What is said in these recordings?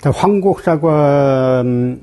황곡사관으로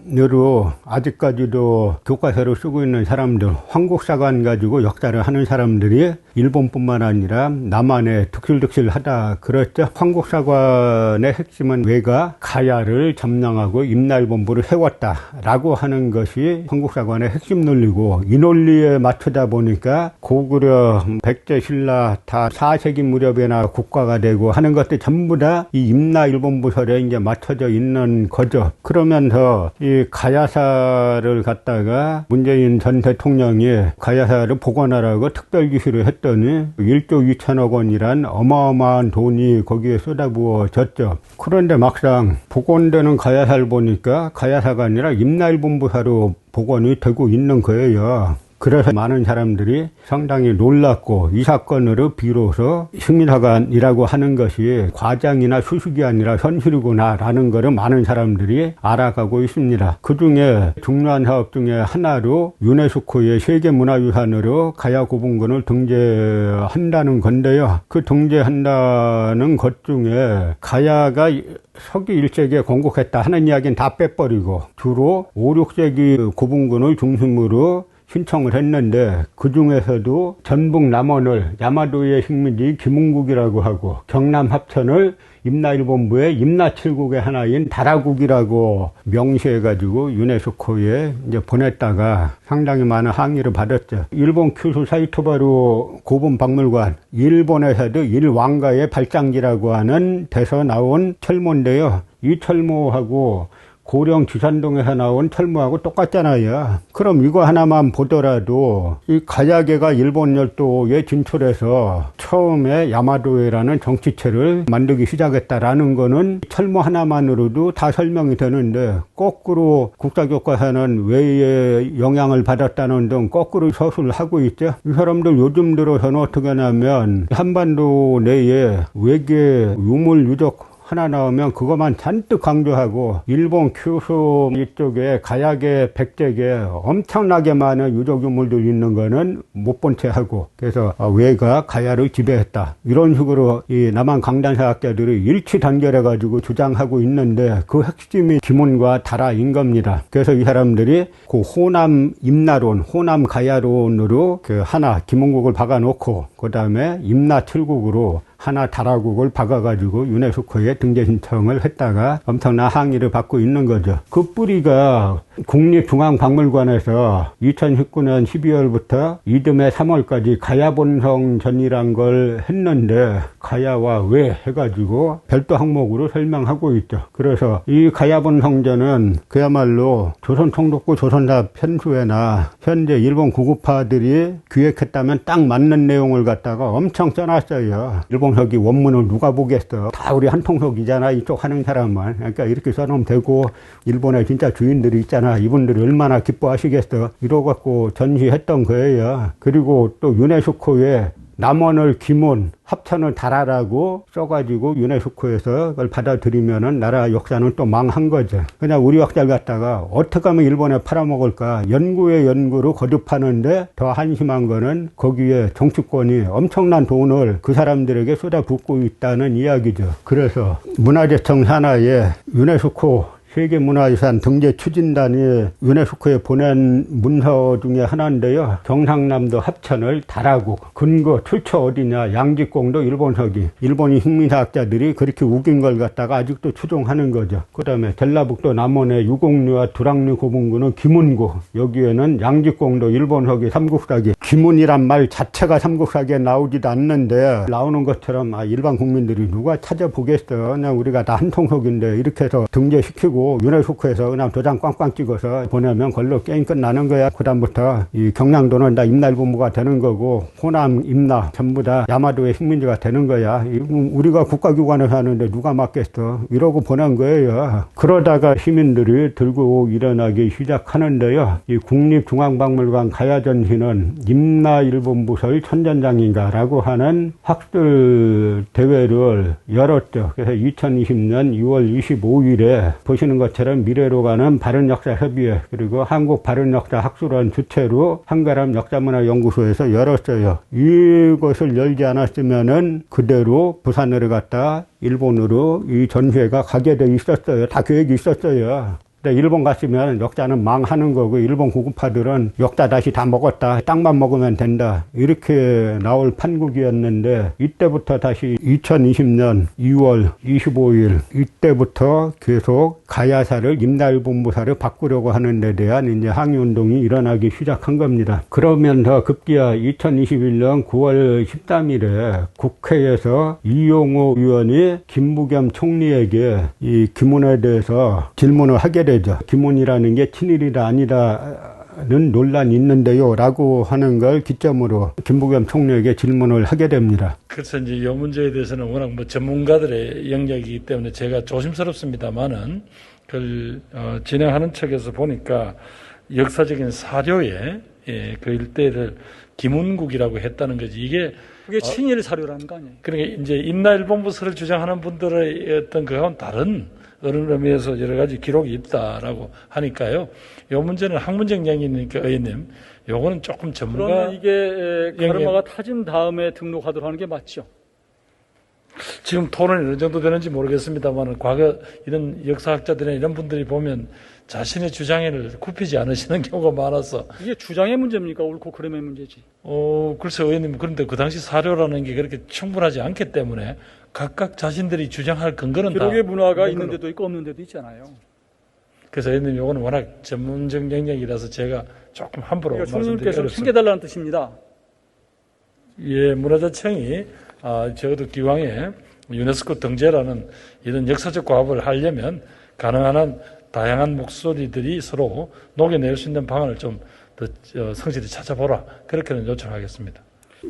아직까지도 교과서로 쓰고 있는 사람들, 황곡사관 가지고 역사를 하는 사람들이 일본뿐만 아니라 남한에 득실득실하다 그랬죠. 황곡사관의 핵심은 왜가 가야를 점령하고 임나일본부를 세웠다라고 하는 것이 황곡사관의 핵심 논리고, 이 논리에 맞추다 보니까 고구려, 백제, 신라 다 4세기 무렵에나 국가가 되고 하는 것들 전부 다 이 임나일본부설에 이제 맞춰져 있는 거죠. 그러면서 이 가야사를 갖다가 문재인 전 대통령이 가야사를 복원하라고 특별 지시를 했더니 1조 2천억 원이란 어마어마한 돈이 거기에 쏟아부어졌죠. 그런데 막상 복원되는 가야사를 보니까 가야사가 아니라 임나일본부사로 복원이 되고 있는 거예요. 그래서 많은 사람들이 상당히 놀랐고, 이 사건으로 비로소 식민사관이라고 하는 것이 과장이나 수식이 아니라 현실이구나라는 것을 많은 사람들이 알아가고 있습니다. 그 중에 중요한 사업 중에 하나로 유네스코의 세계문화유산으로 가야고분군을 등재한다는 건데요. 그 등재한다는 것 중에 가야가 서기 1세기에 건국했다 하는 이야기는 다 빼버리고 주로 5, 6세기 고분군을 중심으로 신청을 했는데, 그 중에서도 전북 남원을 야마도의 식민지 김흥국이라고 하고, 경남 합천을 임나일본부의 임나칠국의 하나인 다라국이라고 명시해가지고 유네스코에 이제 보냈다가 상당히 많은 항의를 받았죠. 일본 큐슈 사이토바루 고분박물관, 일본에서도 일왕가의 발장지라고 하는 데서 나온 철모인데요. 이 철모하고 고령 지산동에서 나온 철모하고 똑같잖아요. 그럼 이거 하나만 보더라도 이 가야계가 일본 열도에 진출해서 처음에 야마도에라는 정치체를 만들기 시작했다라는 거는 철모 하나만으로도 다 설명이 되는데, 거꾸로 국사교과서는 왜의 영향을 받았다는 등 거꾸로 서술을 하고 있죠. 이 사람들 요즘 들어서는 어떻게 하냐면 한반도 내에 외계 유물 유적 하나 나오면 그것만 잔뜩 강조하고, 일본 큐슈 이쪽에 가야계, 백제계 엄청나게 많은 유적유물들이 있는 거는 못 본 채 하고, 그래서 왜가 가야를 지배했다 이런 식으로 이 남한 강단사학자들이 일치 단결해 가지고 주장하고 있는데, 그 핵심이 기문과 다라인 겁니다. 그래서 이 사람들이 그 호남 임나론, 호남 가야론으로 그 하나 김흥국을 박아놓고, 그 다음에 임나칠국으로 하나 다라국을 박아가지고 유네스코에 등재 신청을 했다가 엄청난 항의를 받고 있는 거죠. 그 뿌리가 국립중앙박물관에서 2019년 12월부터 이듬해 3월까지 가야본성전이란 걸 했는데, 가야와 왜 해가지고 별도 항목으로 설명하고 있죠. 그래서 이 가야본성전은 그야말로 조선총독부 조선사 편수에나 현재 일본 구급파들이 기획했다면 딱 맞는 내용을 갖다가 엄청 써놨어요. 일본서기 원문을 누가 보겠어. 다 우리 한통속이잖아, 이쪽 하는 사람만. 그러니까 이렇게 써놓으면 되고, 일본에 진짜 주인들이 있잖아, 이분들이 얼마나 기뻐하시겠어. 이러갖고 전시했던 거예요. 그리고 또 유네스코에 남원을 김원, 합천을 다라라고 써가지고 유네스코에서 그걸 받아들이면은 나라 역사는 또 망한 거죠. 그냥 우리 역사를 갖다가 어떻게 하면 일본에 팔아먹을까 연구에 연구로 거듭하는데, 더 한심한 거는 거기에 정치권이 엄청난 돈을 그 사람들에게 쏟아붓고 있다는 이야기죠. 그래서 문화재청 산하에 유네스코 세계문화유산 등재 추진단이 유네스코에 보낸 문서 중에 하나인데요. 경상남도 합천을 다라국, 근거 출처 어디냐, 양지공도 일본서기, 일본인 식민사학자들이 그렇게 우긴 걸 갖다가 아직도 추종하는 거죠. 그 다음에 전라북도 남원의 유곡류와 두랑류 고분군은 김운구, 여기에는 양지공도 일본서기 삼국사기, 김운이란 말 자체가 삼국사기에 나오지도 않는데, 나오는 것처럼 일반 국민들이 누가 찾아보겠어. 그냥 우리가 다 한통속인데 이렇게 해서 등재시키고 유네스코에서 그냥 도장 꽝꽝 찍어서 보내면 그걸로 게임 끝나는 거야. 그다음부터 이 경상도는 다 임나일본부가 되는 거고, 호남, 임나 전부 다 야마도의 식민지가 되는 거야. 우리가 국가기관에서 하는데 누가 맡겠어. 이러고 보낸 거예요. 그러다가 시민들이 들고 일어나기 시작하는데요. 이 국립중앙박물관 가야전시는 임나일본부서의 천전장인가라고 하는 학술 대회를 열었죠. 그래서 2020년 6월 25일에 보시는 아시는 것처럼 미래로 가는 바른역사협의회 그리고 한국바른역사학술원 주최로 한가람 역사문화연구소에서 열었어요. 이것을 열지 않았으면은 그대로 부산으로 갔다 일본으로 이 전시회가 가게 돼 있었어요. 다 계획이 있었어요. 일본 갔으면 역사는 망하는 거고 일본 구급파들은 역사 다시 다 먹었다. 땅만 먹으면 된다. 이렇게 나올 판국이었는데 이때부터 다시 2020년 2월 25일 이때부터 계속 가야사를 임나일본부사를 바꾸려고 하는 데 대한 이제 항의운동이 일어나기 시작한 겁니다. 그러면서 급기야 2021년 9월 13일에 국회에서 이용호 의원이 김부겸 총리에게 이 기문에 대해서 질문을 하게 되죠. 기문이라는 게 친일이다 아니다는 논란이 있는데요 라고 하는 걸 기점으로 김부겸 총리에게 질문을 하게 됩니다. 그래서 이제 이 문제에 대해서는 워낙 전문가들의 영역이기 때문에 제가 조심스럽습니다만은 그걸 진행하는 측에서 보니까 역사적인 사료에 그 일대를 기문국이라고 했다는 거지. 그게 친일 사료라는 거 아니에요? 그러니까 이제 임나일본부서를 주장하는 분들의 어떤 그건 다른 어느 의미에서 여러 가지 기록이 있다라고 하니까요. 이 문제는 학문적 영역이니까 의원님, 요거는 조금 전문가. 그러면 이게 가르마가 타진 다음에 등록하도록 하는 게 맞죠? 지금 토론이 어느 정도 되는지 모르겠습니다만 과거 이런 역사학자들이나 이런 분들이 보면 자신의 주장을 굽히지 않으시는 경우가 많아서. 이게 주장의 문제입니까? 옳고 그름의 문제지. 글쎄 의원님, 그런데 그 당시 사료라는 게 그렇게 충분하지 않기 때문에 각각 자신들이 주장할 근거는 기록의 문화가 있는 데도 있고 없는 데도 있잖아요. 그래서 의원님, 요거는 워낙 전문적 영역이라서 제가 조금 함부로 그러니까 말씀드리기 총리께서 어렵습니다. 챙겨달라는 뜻입니다. 예, 문화재청이 적어도 기왕에 유네스코 등재라는 이런 역사적 과업을 하려면 가능한 한 다양한 목소리들이 서로 녹여낼 수 있는 방안을 좀 더 성실히 찾아보라. 그렇게는 요청하겠습니다.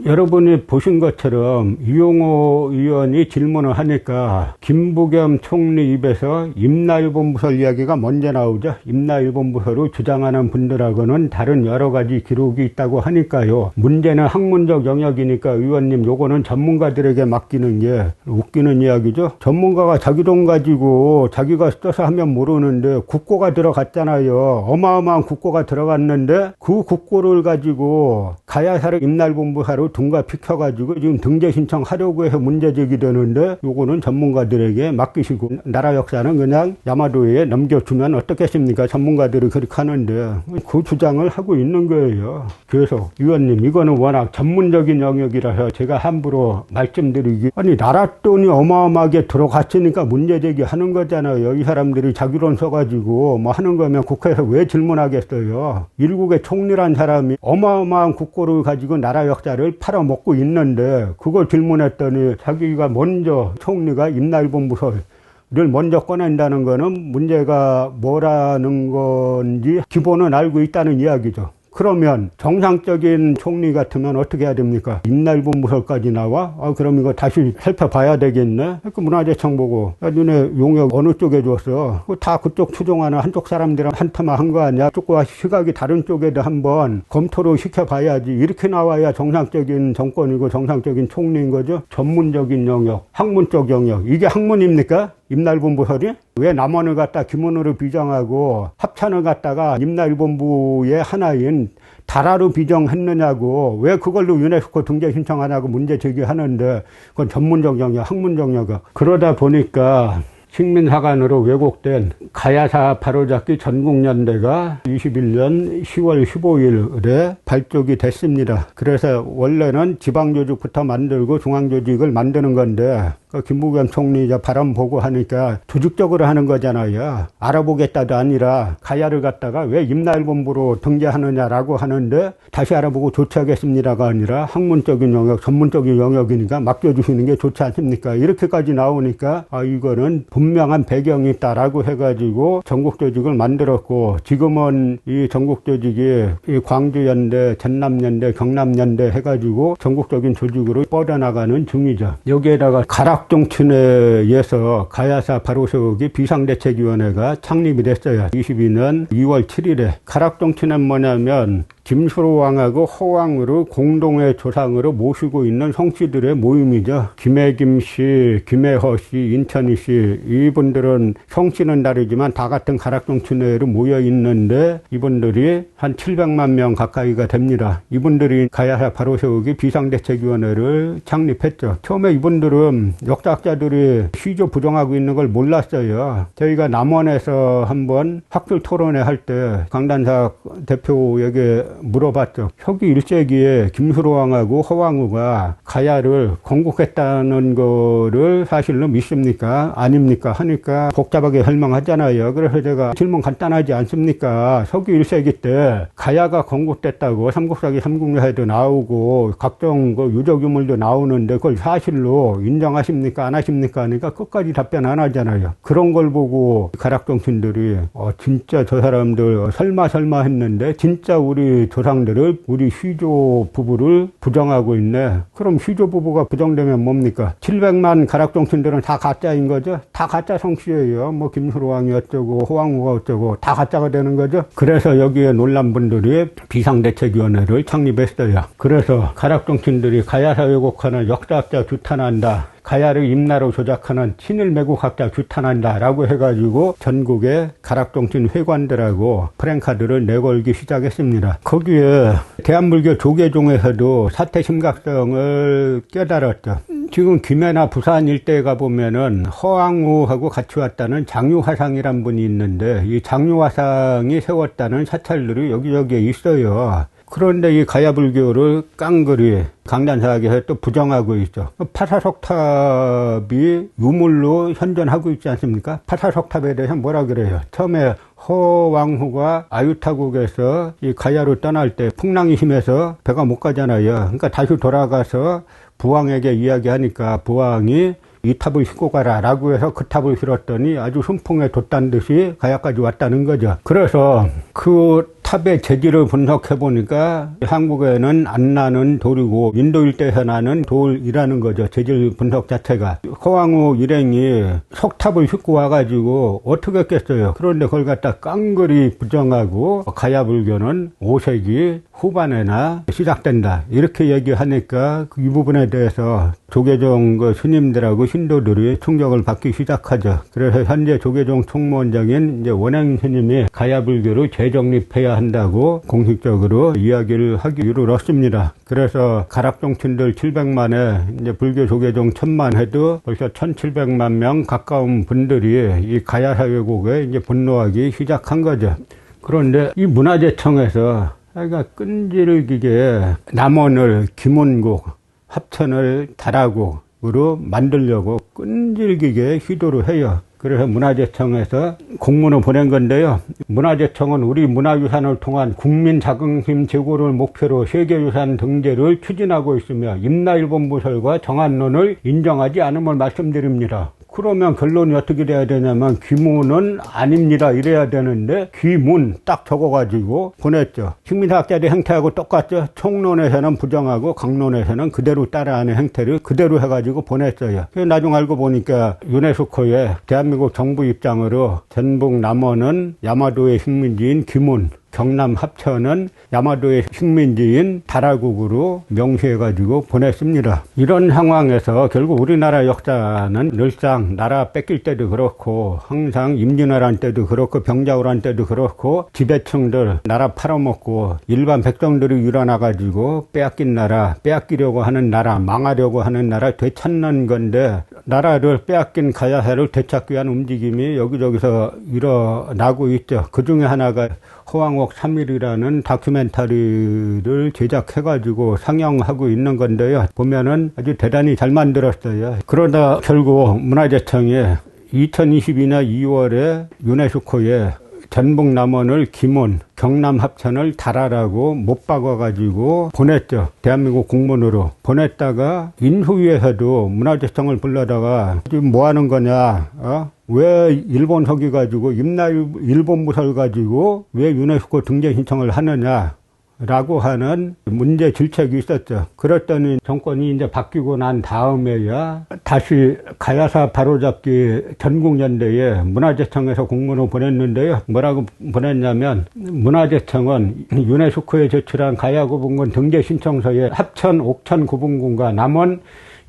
여러분이 보신 것처럼 이용호 의원이 질문을 하니까 김부겸 총리 입에서 임나일본부서 이야기가 먼저 나오죠. 임나일본부서로 주장하는 분들하고는 다른 여러 가지 기록이 있다고 하니까요. 문제는 학문적 영역이니까 의원님 요거는 전문가들에게 맡기는 게 웃기는 이야기죠. 전문가가 자기 돈 가지고 자기가 써서 하면 모르는데 국고가 들어갔잖아요. 어마어마한 국고가 들어갔는데 그 국고를 가지고 가야사를 임나일본부사 둔갑시켜가지고 지금 등재 신청하려고 해서 문제 제기되는데 요거는 전문가들에게 맡기시고 나라 역사는 그냥 야마도에 넘겨주면 어떻겠습니까? 전문가들이 그렇게 하는데 그 주장을 하고 있는 거예요. 그래서 의원님, 이거는 워낙 전문적인 영역이라서 제가 함부로 말씀드리기, 아니 나라 돈이 어마어마하게 들어갔으니까 문제 제기하는 거잖아요. 이 사람들이 자기 돈 써가지고 뭐 하는 거면 국회에서 왜 질문하겠어요? 일국의 총리란 사람이 어마어마한 국고를 가지고 나라 역사를 팔아먹고 있는데 그걸 질문했더니 자기가 먼저 총리가 임나일본부서를 먼저 꺼낸다는 거는 문제가 뭐라는 건지 기본은 알고 있다는 이야기죠. 그러면 정상적인 총리 같으면 어떻게 해야 됩니까? 임나일본부서까지 나와? 그럼 이거 다시 살펴봐야 되겠네? 그 문화재청 보고, 야, 너네 용역 어느 쪽에 줬어? 다 그쪽 추종하는 한쪽 사람들한테만 한 거 아니야? 쪽과 시각이 다른 쪽에도 한번 검토를 시켜봐야지. 이렇게 나와야 정상적인 정권이고 정상적인 총리인 거죠? 전문적인 영역, 학문적 영역. 이게 학문입니까? 임나일본부설이? 왜 남원을 갖다 김원으로 비정하고 합찬을 갖다가 임나일본부의 하나인 다라로 비정했느냐고, 왜 그걸로 유네스코 등재 신청하냐고 문제 제기하는데 그건 전문적 영역, 학문적 영역. 그러다 보니까 식민사관으로 왜곡된 가야사 바로잡기 전국연대가 21년 10월 15일에 발족이 됐습니다. 그래서 원래는 지방조직부터 만들고 중앙조직을 만드는 건데 김부겸 총리 바람 보고 하니까 조직적으로 하는 거잖아요. 알아보겠다도 아니라 가야를 갖다가 왜 임나일본부로 등재하느냐라고 하는데 다시 알아보고 조치하겠습니다가 아니라 학문적인 영역, 전문적인 영역이니까 맡겨주시는 게 좋지 않습니까? 이렇게까지 나오니까 이거는 분명한 배경이 있다라고 해가지고 전국조직을 만들었고, 지금은 이 전국조직이 이 광주연대, 전남연대, 경남연대 해가지고 전국적인 조직으로 뻗어나가는 중이죠. 여기에다가 가락정춘회에서 가야사 바로세우기 비상대책위원회가 창립이 됐어요. 22년 2월 7일에. 가락정춘회는 뭐냐면 김수로 왕하고 허왕으로 공동의 조상으로 모시고 있는 성씨들의 모임이죠. 김혜김 씨, 김혜허 씨, 인천희 씨, 이분들은 성씨는 다르지만 다 같은 가락동춘회로 모여 있는데 이분들이 한 700만 명 가까이가 됩니다. 이분들이 가야사 바로 세우기 비상대책위원회를 창립했죠. 처음에 이분들은 역사학자들이 시조 부정하고 있는 걸 몰랐어요. 저희가 남원에서 한번 학술 토론회 할 때 강단삭 대표에게 물어봤죠. 서기 1세기에 김수로왕하고 허왕후가 가야를 건국했다는 거를 사실로 믿습니까? 아닙니까? 하니까 복잡하게 설명하잖아요. 그래서 제가 질문 간단하지 않습니까? 서기 1세기 때 가야가 건국됐다고 삼국사기 삼국야에도 나오고 각종 그 유적 유물도 나오는데 그걸 사실로 인정하십니까? 안 하십니까? 하니까 끝까지 답변 안 하잖아요. 그런 걸 보고 가락동신들이 진짜 저 사람들 설마 했는데 진짜 우리 조상들을 우리 시조 부부를 부정하고 있네. 그럼 시조 부부가 부정되면 뭡니까? 700만 가락동신들은 다 가짜인 거죠? 다 가짜 성씨예요. 뭐 김수로왕이 어쩌고 호왕후가 어쩌고 다 가짜가 되는 거죠? 그래서 여기에 놀란 분들이 비상대책위원회를 창립했어요. 그래서 가락동신들이 가야사 왜곡하는 역사학자 규탄한다. 가야를 임나로 조작하는 친일 매국학자 규탄한다 라고 해가지고 전국의 가락동신 회관들하고 프랭카드를 내걸기 시작했습니다. 거기에 대한불교 조계종에서도 사태 심각성을 깨달았죠. 지금 김해나 부산 일대에 가보면은 허왕후하고 같이 왔다는 장유화상이란 분이 있는데 이 장유화상이 세웠다는 사찰들이 여기저기에 있어요. 그런데 이 가야불교를 깡그리 강단사학에서 또 부정하고 있죠. 파사석탑이 유물로 현존하고 있지 않습니까? 파사석탑에 대해서 뭐라 그래요? 처음에 허왕후가 아유타국에서 이 가야로 떠날 때 풍랑이 심해서 배가 못 가잖아요. 그러니까 다시 돌아가서 부왕에게 이야기하니까 부왕이 이 탑을 싣고 가라 라고 해서 그 탑을 실었더니 아주 순풍에 돛단 듯이 가야까지 왔다는 거죠. 그래서 그 탑의 재질을 분석해 보니까 한국에는 안 나는 돌이고 인도 일대에서 나는 돌이라는 거죠. 재질 분석 자체가. 허왕후 일행이 석탑을 싣고 와가지고 어떻게 했겠어요. 그런데 그걸 갖다 깡그리 부정하고 가야불교는 5세기 후반에나 시작된다 이렇게 얘기하니까 이 부분에 대해서 조계종 그 스님들하고 신도들이 충격을 받기 시작하죠. 그래서 현재 조계종 총무원장인 이제 원행 스님이 가야불교를 재정립해야 한다고 공식적으로 이야기를 하기 이르렀습니다. 그래서 가락동친들 700만에 이제 불교 조계종 1000만 해도 벌써 1700만 명 가까운 분들이 이 가야사 왜곡에 이제 분노하기 시작한 거죠. 그런데 이 문화재청에서 그러니까 끈질기게 남원을 김원국, 합천을 다라국으로 만들려고 끈질기게 시도를 해요. 그래서 문화재청에서 공문을 보낸 건데요. 문화재청은 우리 문화유산을 통한 국민 자긍심 제고를 목표로 세계유산 등재를 추진하고 있으며 임나일본부설과 정한론을 인정하지 않음을 말씀드립니다. 그러면 결론이 어떻게 돼야 되냐면 귀문은 아닙니다 이래야 되는데 귀문 딱 적어가지고 보냈죠. 식민사학자들의 행태하고 똑같죠. 총론에서는 부정하고 강론에서는 그대로 따라하는 행태를 그대로 해가지고 보냈어요. 나중 알고 보니까 유네스코에 대한민국 정부 입장으로 전북 남원은 야마도의 식민지인 귀문, 경남 합천은 야마도의 식민지인 다라국으로 명시해가지고 보냈습니다. 이런 상황에서 결국 우리나라 역사는 늘상 나라 뺏길 때도 그렇고 항상 임진왜란 때도 그렇고 병자호란 때도 그렇고 지배층들 나라 팔아먹고 일반 백성들이 일어나가지고 빼앗긴 나라, 빼앗기려고 하는 나라, 망하려고 하는 나라 되찾는 건데 나라를 빼앗긴 가야사를 되찾기 위한 움직임이 여기저기서 일어나고 있죠. 그 중에 하나가 허왕옥 3일이라는 다큐멘터리를 제작해가지고 상영하고 있는 건데요. 보면은 아주 대단히 잘 만들었어요. 그러다 결국 문화재청이 2022년 2월에 유네스코에 전북 남원을 김원, 경남 합천을 다라라고 못 박아가지고 보냈죠. 대한민국 공문으로 보냈다가 인후위에서도 문화재청을 불러다가 지금 뭐 하는 거냐, 왜 일본 서기 가지고 임나일본부설 가지고 왜 유네스코 등재 신청을 하느냐, 라고 하는 문제 질책이 있었죠. 그랬더니 정권이 이제 바뀌고 난 다음에야 다시 가야사 바로잡기 전국연대에 문화재청에서 공문을 보냈는데요. 뭐라고 보냈냐면 문화재청은 유네스코에 제출한 가야구분군 등재 신청서에 합천 옥천 구분군과 남원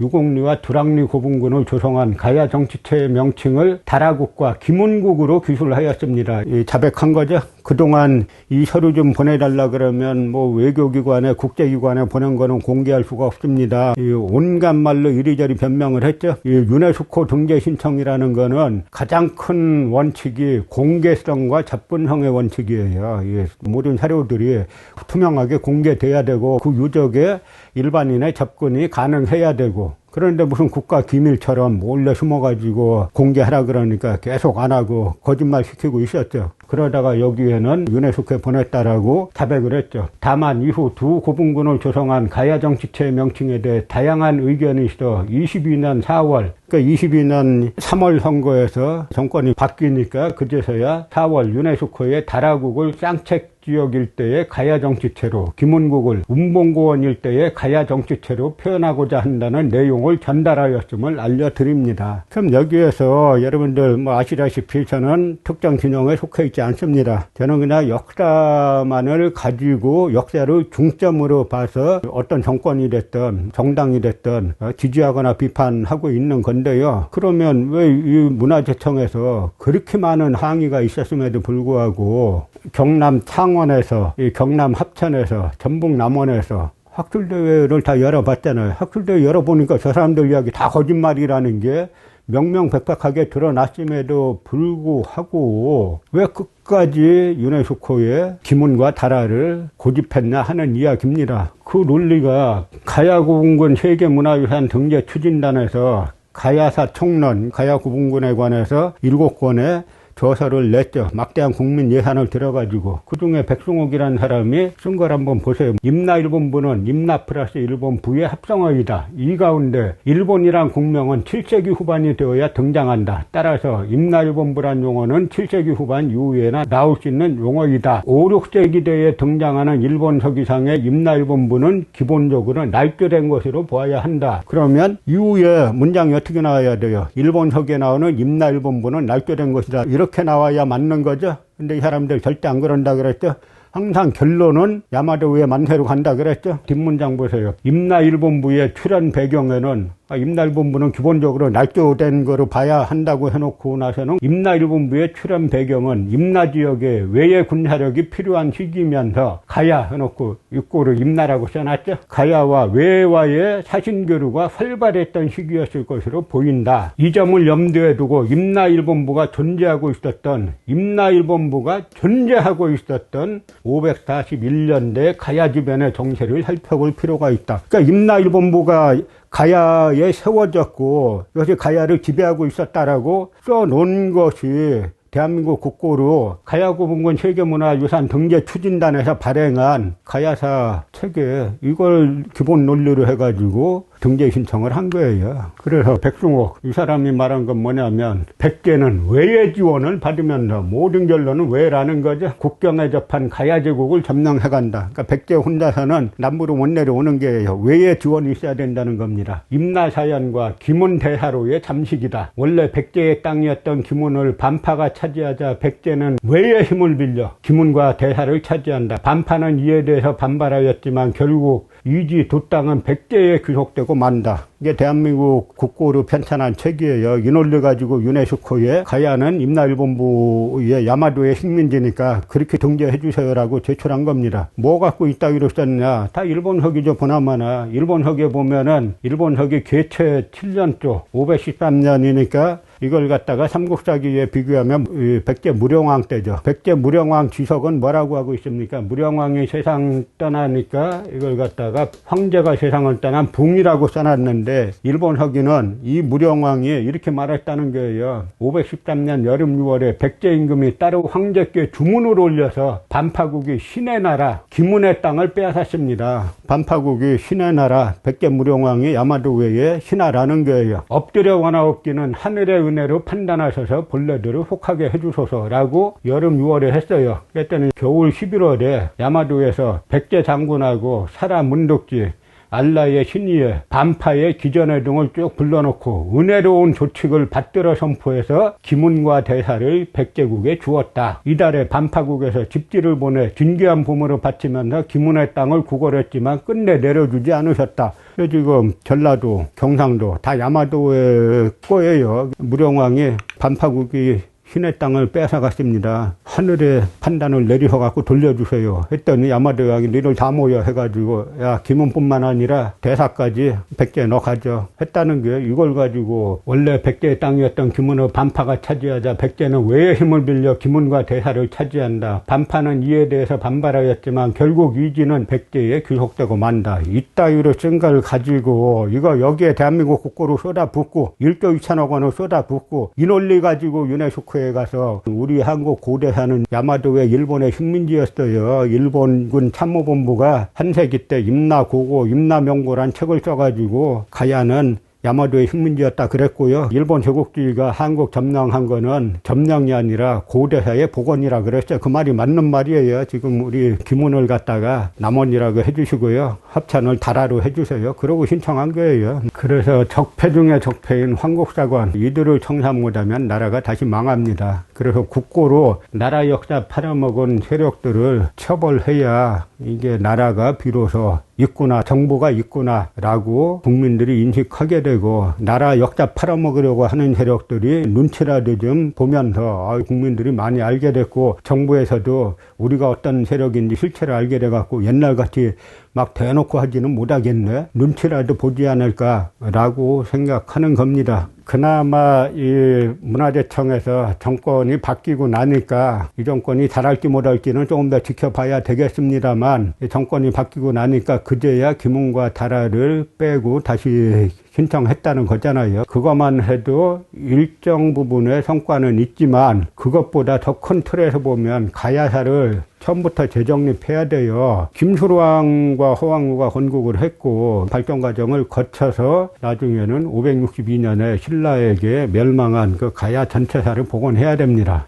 유곡리와 두락리 구분군을 조성한 가야 정치체의 명칭을 다라국과 김운국으로 기술하였습니다. 자백한 거죠. 그동안 이 서류 좀 보내달라 그러면 뭐 외교기관에 국제기관에 보낸 거는 공개할 수가 없습니다. 온갖 말로 이리저리 변명을 했죠. 유네스코 등재 신청이라는 거는 가장 큰 원칙이 공개성과 접근성의 원칙이에요. 모든 사료들이 투명하게 공개돼야 되고 그 유적에 일반인의 접근이 가능해야 되고, 그런데 무슨 국가 기밀처럼 몰래 숨어가지고 공개하라 그러니까 계속 안 하고 거짓말 시키고 있었죠. 그러다가 여기에는 유네스코에 보냈다라고 자백을 했죠. 다만 이후 두 구분군을 조성한 가야정치체의 명칭에 대해 다양한 의견이 있어 22년 4월, 그러니까 22년 3월 선거에서 정권이 바뀌니까 그제서야 4월 유네스코의 다라국을 쌍책 지역 일대의 가야정치체로, 김운국을 운봉고원 일대의 가야정치체로 표현하고자 한다는 내용을 전달하였음을 알려드립니다. 그럼 여기에서 여러분들 뭐 아시다시피 저는 특정 진영에 속해 있지 않습니다. 저는 그냥 역사만을 가지고 역사를 중점으로 봐서 어떤 정권이 됐든 정당이 됐든 지지하거나 비판하고 있는 건데요. 그러면 왜 이 문화재청에서 그렇게 많은 항의가 있었음에도 불구하고 경남 창원에서, 이 경남 합천에서, 전북 남원에서 학술대회를 다 열어봤잖아요. 학술대회 열어보니까 저 사람들 이야기 다 거짓말이라는 게 명명백백하게 드러났음에도 불구하고 왜 끝까지 유네스코에 김운과 다라를 고집했냐 하는 이야기입니다. 그 논리가 가야구분군 세계문화유산 등재 추진단에서 가야사 총론, 가야구분군에 관해서 7권의 조서를 냈죠. 막대한 국민 예산을 들어가지고 그중에 백승옥이라는 사람이 쓴 걸 한번 보세요. 임나 일본부는 임나 플러스 일본부의 합성어이다. 이 가운데 일본이란 국명은 7세기 후반이 되어야 등장한다. 따라서 임나 일본부란 용어는 7세기 후반 이후에나 나올 수 있는 용어이다. 5, 6세기대에 등장하는 일본 서기상의 임나 일본부는 기본적으로 날조된 것으로 보아야 한다. 그러면 이후에 문장이 어떻게 나와야 돼요? 일본 서기에 나오는 임나 일본부는 날조된 것이다. 이렇게 나와야 맞는 거죠. 근데 이 사람들 절대 안 그런다 그랬죠. 항상 결론은 야마도의 만세로 간다 그랬죠. 뒷문장 보세요. 임나 일본부의 출현 배경에는 임나 일본부는 기본적으로 날조된 거로 봐야 한다고 해놓고 나서는 임나 일본부의 출현 배경은 임나 지역에 외의 군사력이 필요한 시기면서 가야 해놓고 육고로 임나라고 써놨죠. 가야와 외와의 사신교류가 활발했던 시기였을 것으로 보인다. 이 점을 염두에 두고 임나 일본부가 존재하고 있었던 541년대 가야 주변의 정세를 살펴볼 필요가 있다. 그러니까 임나 일본부가 가야에 세워졌고 이것이 가야를 지배하고 있었다라고 써놓은 것이 대한민국 국고로 가야구분군 세계문화유산 등재 추진단에서 발행한 가야사 책에 이걸 기본 논리로 해가지고 등재 신청을 한 거예요. 그래서 백승옥 이 사람이 말한 건 뭐냐면 백제는 외의 지원을 받으면서 모든 결론은 외라는 거죠. 국경에 접한 가야 제국을 점령해간다. 그러니까 백제 혼자서는 남부로 못 내려오는 게예요. 외의 지원이 있어야 된다는 겁니다. 임나사연과 김운 대하로의 잠식이다. 원래 백제의 땅이었던 김운을 반파가 차지하자 백제는 외의 힘을 빌려 김운과 대하를 차지한다. 반파는 이에 대해서 반발하였지만 결국 이지 두 땅은 백제에 귀속되고 만다. 이게 대한민국 국고로 편찬한 책이에요. 이 논리 가지고 유네스코에 가야는 임나일본부의 야마도의 식민지니까 그렇게 등재해 주세요라고 제출한 겁니다. 뭐 갖고 있다기로 썼냐? 다 일본 서기죠. 보나마나 일본 서기에 보면은 일본 서기 개최 7년조 513년이니까 이걸 갖다가 삼국사기에 비교하면 백제 무령왕 때죠. 백제 무령왕 지석은 뭐라고 하고 있습니까? 무령왕이 세상 떠나니까 이걸 갖다가 황제가 세상을 떠난 붕이라고 써놨는데 일본 서기는 이 무령왕이 이렇게 말했다는 거예요. 513년 여름 6월에 백제 임금이 따로 황제께 주문을 올려서 반파국이 신의 나라 김운의 땅을 빼앗았습니다. 반파국이 신의 나라 백제 무령왕이 야마도 외에 신하라는 거예요. 엎드려 원하옵기는 하늘에 은혜로 판단하셔서 본래대로 속하게 해주소서라고 여름 6월에 했어요. 그랬더니 겨울 11월에 야마도에서 백제 장군하고 사라 문독지 알라의 신의에 반파의 기전회 등을 쭉 불러놓고 은혜로운 조칙을 받들어 선포해서 기문과 대사를 백제국에 주었다. 이달에 반파국에서 집지를 보내 진귀한 부모로 바치면서 기문의 땅을 구걸했지만 끝내 내려주지 않으셨다. 지금 전라도, 경상도 다 야마도의 거예요. 무령왕이 반파국이 신의 땅을 뺏어갔습니다. 하늘의 판단을 내리셔갖고 돌려주세요 했더니 야마도왕이 니들 다 모여 해가지고 야 기문뿐만 아니라 대사까지 백제에 넣어 가져 했다는 게 이걸 가지고 원래 백제의 땅이었던 기문을 반파가 차지하자 백제는 왜 힘을 빌려 기문과 대사를 차지한다. 반파는 이에 대해서 반발하였지만 결국 위지는 백제에 귀속되고 만다. 이따위로 생각을 가지고 이거 여기에 대한민국 국고로 쏟아붓고 1조 2천억 원을 쏟아붓고 이 논리 가지고 유네스코에 가서 우리 한국 고대사는 야마도의 일본의 식민지였어요. 일본군 참모본부가 한세기 때 임나고고 임나명고란 책을 써가지고 가야는 야마도의 식민지였다 그랬고요. 일본 제국주의가 한국 점령한 거는 점령이 아니라 고대사의 복원이라 그랬어요. 그 말이 맞는 말이에요. 지금 우리 기문을 갖다가 남원이라고 해주시고요. 합찬을 다라로 해주세요. 그러고 신청한 거예요. 그래서 적폐 중에 적폐인 황국사관 이들을 청산 못하면 나라가 다시 망합니다. 그래서 국고로 나라 역사 팔아먹은 세력들을 처벌해야 이게 나라가 비로소 있구나, 정부가 있구나라고 국민들이 인식하게 되고 나라 역사 팔아먹으려고 하는 세력들이 눈치라도 좀 보면서 국민들이 많이 알게 됐고 정부에서도 우리가 어떤 세력인지 실체를 알게 돼갖고 옛날같이 막 대놓고 하지는 못하겠네. 눈치라도 보지 않을까라고 생각하는 겁니다. 그나마 이 문화재청에서 정권이 바뀌고 나니까 이 정권이 잘할지 못할지는 조금 더 지켜봐야 되겠습니다만 이 정권이 바뀌고 나니까 그제야 기문과 다라를 빼고 다시 신청했다는 거잖아요. 그것만 해도 일정 부분의 성과는 있지만 그것보다 더 큰 틀에서 보면 가야사를 처음부터 재정립해야 돼요. 김수로왕과 허왕우가 건국을 했고 발전 과정을 거쳐서 나중에는 562년에 신라에게 멸망한 그 가야 전체사를 복원해야 됩니다.